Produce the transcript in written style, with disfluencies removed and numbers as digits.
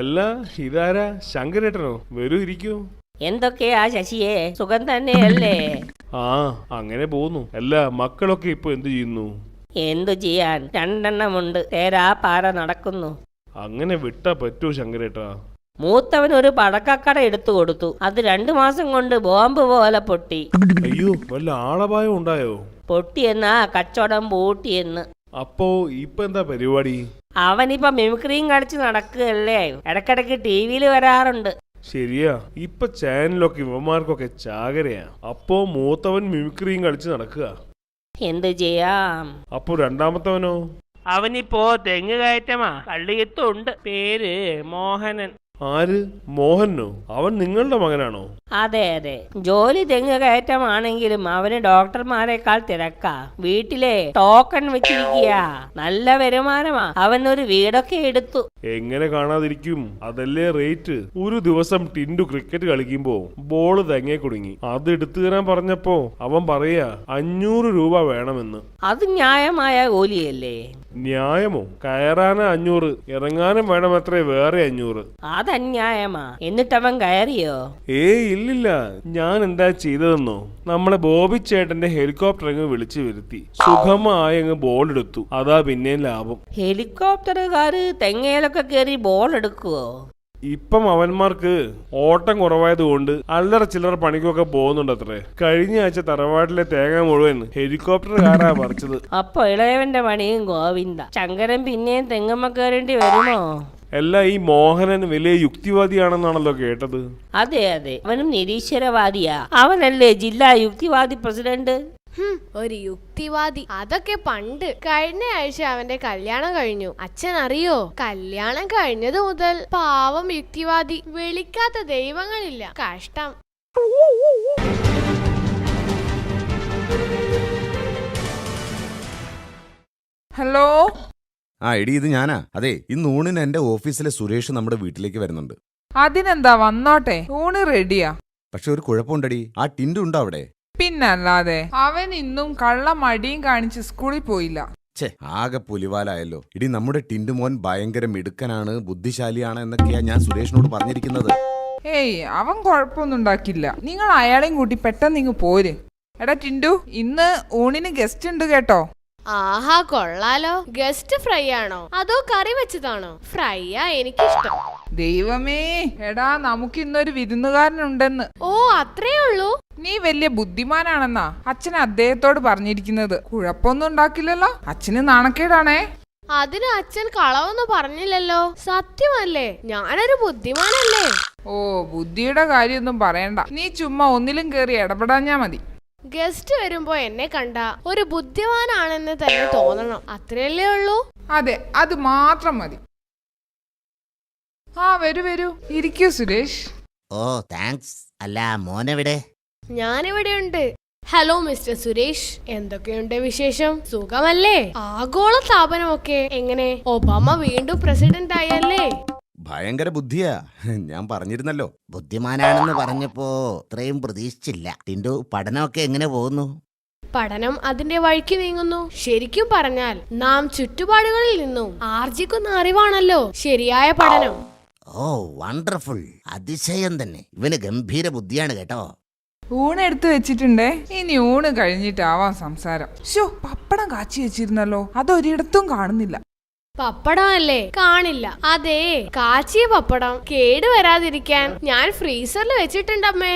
അല്ല ഇതാരാ? ശങ്കരേട്ടനോ? വരൂ, ഇരിക്കൂ. എന്തൊക്കെയാ ശശിയെ, സുഖം തന്നെയല്ലേ? ആ, അങ്ങനെ പോകുന്നു. അല്ല മക്കളൊക്കെ ഇപ്പൊ എന്തു ചെയ്യുന്നു? എന്തു ചെയ്യാൻ, രണ്ടെണ്ണമുണ്ട്. തേരാ പാര നടക്കുന്നു. അങ്ങനെ വിട്ടാ പറ്റൂ ശങ്കരേട്ടാ? മൂത്തവൻ ഒരു പടക്കക്കട എടുത്തു കൊടുത്തു. അത് 2 മാസം കൊണ്ട് ബോംബ് പോലെ പൊട്ടി. അയ്യോ, വല്ല ആളപായം ഉണ്ടായോ? പൊട്ടിയെന്നാ കച്ചവടം പൂട്ടിയെന്ന്. അപ്പോ ഇപ്പൊ എന്താ പരിപാടി? അവനിപ്പോ മിമിക്രിയും കളിച്ച് നടക്കുകയല്ലേ. ഇടക്കിടക്ക് TV-യിൽ വരാറുണ്ട്. ശരിയാ, ഇപ്പൊ ചാനലൊക്കെ ഇവന്മാർക്കൊക്കെ ചാകരയാ. അപ്പോ മൂത്തവൻ മിമിക്രിയും കളിച്ച് നടക്കുക. എന്തു ചെയ്യാം? അപ്പൊ രണ്ടാമത്തവനോ? അവനിപ്പോ തെങ്ങ് കയറ്റമാ. കള്ളിയത്തുണ്ട്. പേര് മോഹനൻ. ആര്? മോഹനോ? അവൻ നിങ്ങളുടെ മകനാണോ? അതെ അതെ. ജോലി തെങ്ങ് കയറ്റമാണെങ്കിലും അവന് ഡോക്ടർമാരെക്കാൾ തിരക്കാ. വീട്ടിലെ ടോക്കൺ വെച്ചിരിക്കുക. നല്ല വരുമാനമാ. അവനൊരു വീടൊക്കെ എടുത്തു. എങ്ങനെ കാണാതിരിക്കും? അതല്ലേ റേറ്റ്. ഒരു ദിവസം ടിൻഡു ക്രിക്കറ്റ് കളിക്കുമ്പോ ബോള് തെങ്ങേ കുടുങ്ങി. അത് എടുത്തു തരാൻ പറഞ്ഞപ്പോ അവൻ പറയാ 500 രൂപ വേണമെന്ന്. അത് ന്യായമായ കൂലിയല്ലേ? ന്യായമോ? കയറാന് 500, ഇറങ്ങാനും വേണമത്രേ വേറെ 500. അതന്യായമാ. എന്നിട്ടവൻ കയറിയോ? ഇല്ലില്ല. ഞാൻ എന്താ ചെയ്തതെന്നോ, നമ്മളെ ബോബി ചേട്ടന്റെ ഹെലികോപ്റ്റർ അങ്ങ് വിളിച്ചു വരുത്തി സുഖമായി അങ്ങ് ബോൾ എടുത്തു. അതാ പിന്നെയും ലാഭം. ഹെലികോപ്റ്ററുകാര് തെങ്ങയിലൊക്കെ കയറി ബോൾ എടുക്കുവോ? ഇപ്പം അവന്മാർക്ക് ഓട്ടം കുറവായത് കൊണ്ട് അല്ലറ ചില്ലറ പണിക്കൊക്കെ പോകുന്നുണ്ടത്രേ. കഴിഞ്ഞ ആഴ്ച തറവാട്ടിലെ തേങ്ങ മുഴുവൻ ഹെലികോപ്റ്ററുകാരാ പറിച്ചത്. അപ്പൊ ഇളയവന്റെ പണിയും ഗോവിന്ദ. ശങ്കരൻ പിന്നെയും തെങ്ങമ്മ കയറേണ്ടി വരുമോ? അല്ല, ഈ മോഹനൻ വലിയ യുക്തിവാദിയാണെന്നാണല്ലോ കേട്ടത്. അതെ അതെ, അവനും നിരീശ്വരവാദിയാ. അവനല്ലേ ജില്ലാ യുക്തിവാദി പ്രസിഡന്റ്. ഒരു യുക്തിവാദി അതൊക്കെ പണ്ട്. കഴിഞ്ഞ ആഴ്ച അവന്റെ കല്യാണം കഴിഞ്ഞു. അച്ഛൻ അറിയോ? കല്യാണം കഴിഞ്ഞത് മുതൽ പാവം യുക്തിവാദി. വിളിക്കാത്ത ദൈവങ്ങളില്ല. കഷ്ടം. ഹലോ. എടി, ഇത് ഞാനാ. അതെ, ഇന്ന് ഊണിന് എന്റെ ഓഫീസിലെ സുരേഷ് നമ്മുടെ വീട്ടിലേക്ക് വരുന്നുണ്ട്. അതിനെന്താ, വന്നോട്ടെ. ഊണ് റെഡിയാ. പക്ഷെ ഒരു കുഴപ്പമുണ്ടടി. ആ ടിൻഡു ഉണ്ടോ അവിടെ? പിന്നല്ലാതെ. അവൻ ഇന്നും കള്ള മടിയും കാണിച്ച് സ്കൂളിൽ പോയില്ല. ആകെ പുലിവാലായല്ലോ. ഇടി, നമ്മുടെ ടിൻഡു മോൻ ഭയങ്കര മിടുക്കനാണ്, ബുദ്ധിശാലിയാണ് എന്നൊക്കെയാ ഞാൻ സുരേഷിനോട് പറഞ്ഞിരിക്കുന്നത്. അവൻ കുഴപ്പമൊന്നും ഉണ്ടാക്കില്ല. നിങ്ങൾ അയാളെയും കൂട്ടി പെട്ടെന്ന് ഇങ്ങ് പോര്. എടാ ടിൻഡു, ഇന്ന് ഊണിന് ഗസ്റ്റ് ഉണ്ട് കേട്ടോ. ആഹാ, കൊള്ളാലോ. ഗസ്റ്റ് ഫ്രൈ ആണോ അതോ കറി വെച്ചതാണോ? ഫ്രൈയാ എനിക്കിഷ്ടം. ദൈവമേ, എടാ നമുക്ക് ഇന്നൊരു വിരുന്നുകാരനുണ്ടെന്ന്. ഓ, അത്രേ ഉള്ളൂ? നീ വലിയ ബുദ്ധിമാനാണെന്നാ അച്ഛൻ അദ്ദേഹത്തോട് പറഞ്ഞിരിക്കുന്നത്. കുഴപ്പമൊന്നും ഉണ്ടാക്കില്ലല്ലോ. അച്ഛന് നാണക്കേടാണേ. അതിന് അച്ഛൻ കളവൊന്നും പറഞ്ഞില്ലല്ലോ. സത്യമല്ലേ? ഞാനൊരു ബുദ്ധിമാനല്ലേ? ഓ, ബുദ്ധിയുടെ കാര്യമൊന്നും പറയണ്ട. നീ ചുമ്മാ ഒന്നിലും കേറി ഇടപെടാഞ്ഞാ മതി. ഗസ്റ്റ് വരുമ്പോ എന്നെ കണ്ട ഒരു ബുദ്ധിമാനാണെന്ന് തന്നെ തോന്നണം. അത്രയല്ലേ ഉള്ളൂ? അതെ, അത് മാത്രം മതി. വരൂ വരൂ, ഇരിക്കൂ സുരേഷ്. ഓ, താങ്ക്സ്. അല്ല, മോനെവിടെ? ഞാനിവിടെ ഉണ്ട്. ഹലോ മിസ്റ്റർ സുരേഷ്, എന്തൊക്കെയുണ്ട് വിശേഷം? സുഖമല്ലേ? ആഗോള സ്ഥാപനമൊക്കെ എങ്ങനെ? ഒബാമ വീണ്ടും പ്രസിഡന്റ് ആയല്ലേ? ഭയങ്കര ബുദ്ധിയാ, ഞാൻ പറഞ്ഞിരുന്നല്ലോ. ബുദ്ധിമാനാണെന്ന് പറഞ്ഞപ്പോ ഇത്രയും പ്രതീക്ഷിച്ചില്ല. ടിൻഡു, പഠനമൊക്കെ എങ്ങനെ പോകുന്നു? പഠനം അതിന്റെ വഴിക്ക് നീങ്ങുന്നു. ശരിക്കും പറഞ്ഞാൽ നാം ചുറ്റുപാടുകളിൽ നിന്നും ആർജിക്കുന്ന അറിവാണല്ലോ ശരിയായ പഠനം. ഓ, വണ്ടർഫുൾ. അതിശയം തന്നെ. ഇവന് ഗംഭീര ബുദ്ധിയാണ് കേട്ടോ. ഊണ് എടുത്തു വെച്ചിട്ടുണ്ടേ. ഇനി ഊണ് കഴിഞ്ഞിട്ടാവാം സംസാരം. പപ്പടം കാച്ചി വെച്ചിരുന്നല്ലോ, അതൊരിടത്തും കാണുന്നില്ല. പപ്പടം അല്ലേ? കാണില്ല. അതെ, കാച്ചിയ പപ്പടം കേടുവരാതിരിക്കാൻ ഞാൻ ഫ്രീസറിൽ വെച്ചിട്ടുണ്ടമ്മേ.